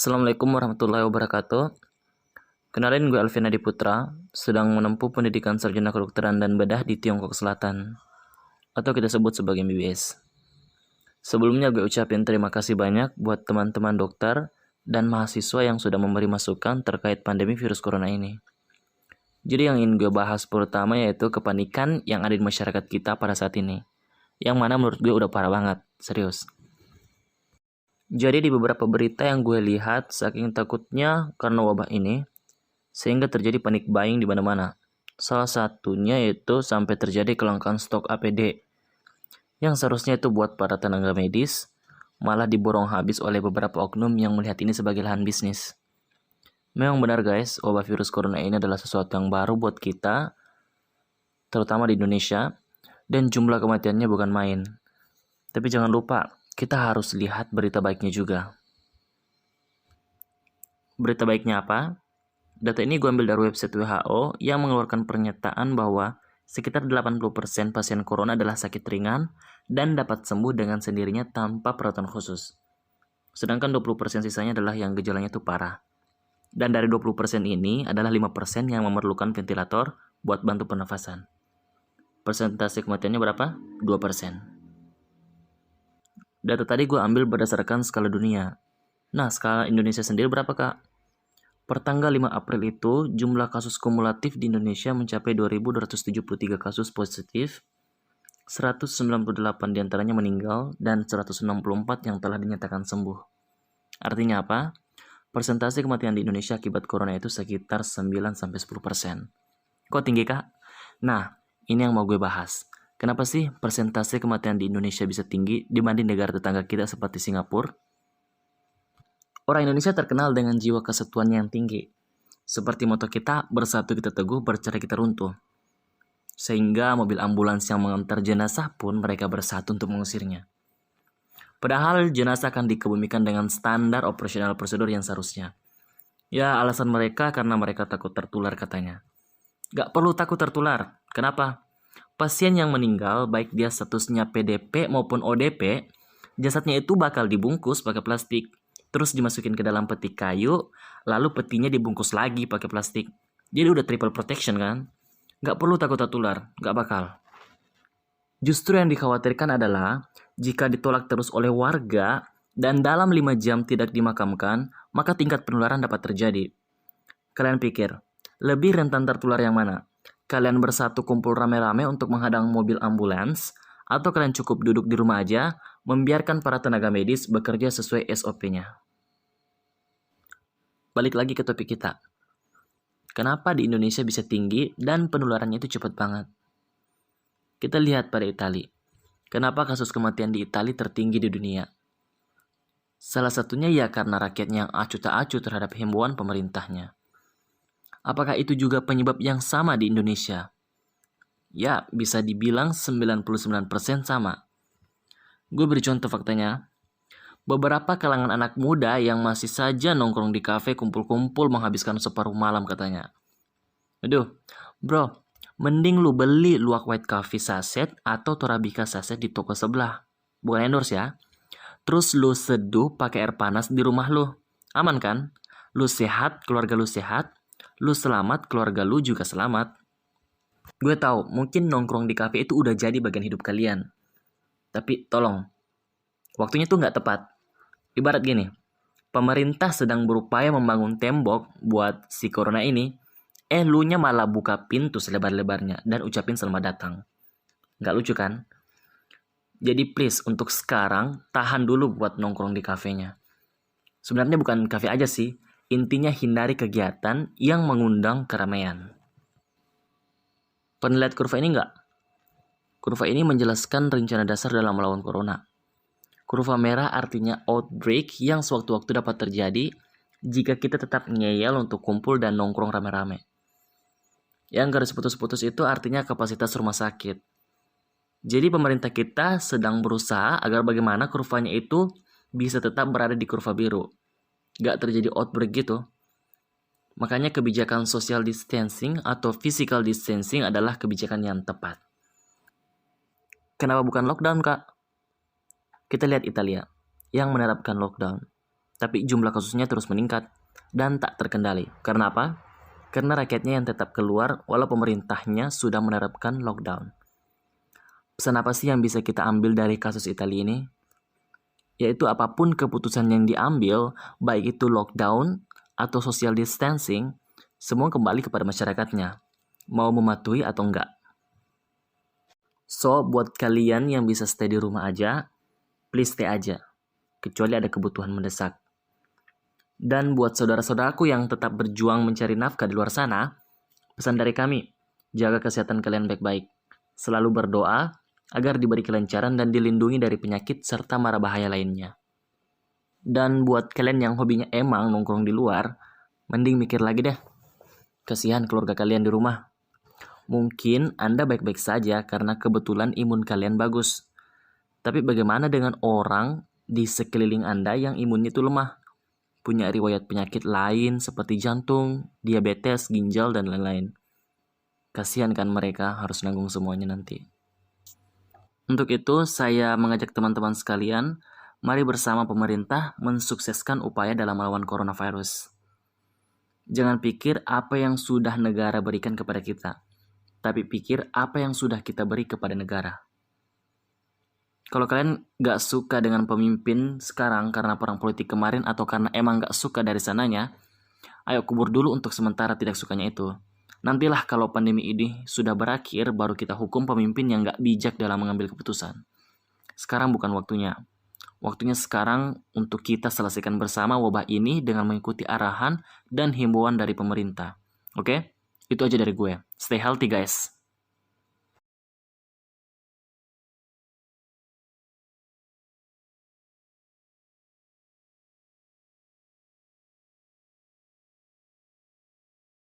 Assalamualaikum warahmatullahi wabarakatuh. Kenalin, gue Alvin Adi Putra, sedang menempuh pendidikan sarjana kedokteran dan bedah di Tiongkok Selatan, atau kita sebut sebagai MBBS. Sebelumnya gue ucapin terima kasih banyak buat teman-teman dokter dan mahasiswa yang sudah memberi masukan terkait pandemi virus corona ini. Jadi yang ingin gue bahas pertama yaitu kepanikan yang ada di masyarakat kita pada saat ini, yang mana menurut gue udah parah banget, serius. Jadi di beberapa berita yang gue lihat, saking takutnya karena wabah ini, sehingga terjadi panik buying di mana-mana. Salah satunya yaitu sampai terjadi kelangkaan stok APD, yang seharusnya itu buat para tenaga medis, malah diborong habis oleh beberapa oknum yang melihat ini sebagai lahan bisnis. Memang benar guys, wabah virus corona ini adalah sesuatu yang baru buat kita, terutama di Indonesia, dan jumlah kematiannya bukan main. Tapi jangan lupa, kita harus lihat berita baiknya juga. Berita baiknya apa? Data ini gue ambil dari website WHO yang mengeluarkan pernyataan bahwa sekitar 80% pasien corona adalah sakit ringan dan dapat sembuh dengan sendirinya tanpa perawatan khusus. Sedangkan 20% sisanya adalah yang gejalanya itu parah. Dan dari 20% ini adalah 5% yang memerlukan ventilator buat bantu pernafasan. Persentase kematiannya berapa? 2%. Data tadi gue ambil berdasarkan skala dunia. Nah, skala Indonesia sendiri berapa, Kak? Pertanggal 5 April itu, jumlah kasus kumulatif di Indonesia mencapai 2.273 kasus positif, 198 diantaranya meninggal, dan 164 yang telah dinyatakan sembuh. Artinya apa? Persentase kematian di Indonesia akibat corona itu sekitar 9-10%. Kok tinggi, Kak? Nah, ini yang mau gue bahas. Kenapa sih persentase kematian di Indonesia bisa tinggi dibanding negara tetangga kita seperti Singapura? Orang Indonesia terkenal dengan jiwa kesatuan yang tinggi. Seperti moto kita, bersatu kita teguh, bercerai kita runtuh. Sehingga mobil ambulans yang mengantar jenazah pun mereka bersatu untuk mengusirnya. Padahal jenazah akan dikebumikan dengan standar operasional prosedur yang seharusnya. Ya, alasan mereka karena mereka takut tertular katanya. Gak perlu takut tertular. Kenapa? Pasien yang meninggal, baik dia statusnya PDP maupun ODP, jasadnya itu bakal dibungkus pakai plastik, terus dimasukin ke dalam peti kayu, lalu petinya dibungkus lagi pakai plastik. Jadi udah triple protection kan? Gak perlu takut tertular, gak bakal. Justru yang dikhawatirkan adalah, jika ditolak terus oleh warga, dan dalam 5 jam tidak dimakamkan, maka tingkat penularan dapat terjadi. Kalian pikir, lebih rentan tertular yang mana? Kalian bersatu kumpul rame-rame untuk menghadang mobil ambulans, atau kalian cukup duduk di rumah aja, membiarkan para tenaga medis bekerja sesuai SOP-nya. Balik lagi ke topik kita. Kenapa di Indonesia bisa tinggi dan penularannya itu cepat banget? Kita lihat pada Italia. Kenapa kasus kematian di Italia tertinggi di dunia? Salah satunya ya karena rakyatnya yang acuh tak acuh terhadap himbauan pemerintahnya. Apakah itu juga penyebab yang sama di Indonesia? Ya, bisa dibilang 99% sama. Gue beri contoh faktanya. Beberapa kalangan anak muda yang masih saja nongkrong di kafe kumpul-kumpul menghabiskan separuh malam katanya. Aduh, bro, mending lu beli luwak white coffee saset atau Torabika saset di toko sebelah. Bukan endorse ya. Terus lu seduh pakai air panas di rumah lu. Aman kan? Lu sehat, keluarga lu sehat. Lu selamat, keluarga lu juga selamat. Gue tahu, mungkin nongkrong di kafe itu udah jadi bagian hidup kalian. Tapi tolong, waktunya tuh nggak tepat. Ibarat gini, pemerintah sedang berupaya membangun tembok buat si corona ini, lu nya malah buka pintu selebar-lebarnya dan ucapin selamat datang. Nggak lucu kan? Jadi please, untuk sekarang, tahan dulu buat nongkrong di kafenya. Sebenarnya bukan kafe aja sih, intinya hindari kegiatan yang mengundang keramaian. Pernah lihat kurva ini nggak? Kurva ini menjelaskan rencana dasar dalam melawan corona. Kurva merah artinya outbreak yang sewaktu-waktu dapat terjadi jika kita tetap ngeyel untuk kumpul dan nongkrong rame-rame. Yang garis putus-putus itu artinya kapasitas rumah sakit. Jadi pemerintah kita sedang berusaha agar bagaimana kurvanya itu bisa tetap berada di kurva biru. Gak terjadi outbreak gitu. Makanya kebijakan social distancing atau physical distancing adalah kebijakan yang tepat. Kenapa bukan lockdown, Kak? Kita lihat Italia yang menerapkan lockdown. tapi jumlah kasusnya terus meningkat dan tak terkendali. Karena apa? Karena rakyatnya yang tetap keluar walau pemerintahnya sudah menerapkan lockdown. Pesan apa sih yang bisa kita ambil dari kasus Italia ini? Yaitu apapun keputusan yang diambil, baik itu lockdown atau social distancing, semua kembali kepada masyarakatnya, mau mematuhi atau enggak. So, buat kalian yang bisa stay di rumah aja, please stay aja, kecuali ada kebutuhan mendesak. Dan buat saudara-saudaraku yang tetap berjuang mencari nafkah di luar sana, pesan dari kami, jaga kesehatan kalian baik-baik. Selalu berdoa agar diberi kelancaran dan dilindungi dari penyakit serta mara bahaya lainnya. Dan buat kalian yang hobinya emang nongkrong di luar, mending mikir lagi deh. Kasihan keluarga kalian di rumah. Mungkin Anda baik-baik saja karena kebetulan imun kalian bagus. Tapi bagaimana dengan orang di sekeliling Anda yang imunnya itu lemah? Punya riwayat penyakit lain seperti jantung, diabetes, ginjal, dan lain-lain. Kasihan kan mereka harus nanggung semuanya nanti. Untuk itu, saya mengajak teman-teman sekalian, mari bersama pemerintah mensukseskan upaya dalam melawan coronavirus. Jangan pikir apa yang sudah negara berikan kepada kita, tapi pikir apa yang sudah kita beri kepada negara. Kalau kalian gak suka dengan pemimpin sekarang karena perang politik kemarin atau karena emang gak suka dari sananya, ayo kubur dulu untuk sementara tidak sukanya itu. Nantilah kalau pandemi ini sudah berakhir, baru kita hukum pemimpin yang gak bijak dalam mengambil keputusan. Sekarang bukan waktunya. Waktunya sekarang untuk kita selesaikan bersama wabah ini dengan mengikuti arahan dan himbauan dari pemerintah. Oke? Itu aja dari gue. Stay healthy guys.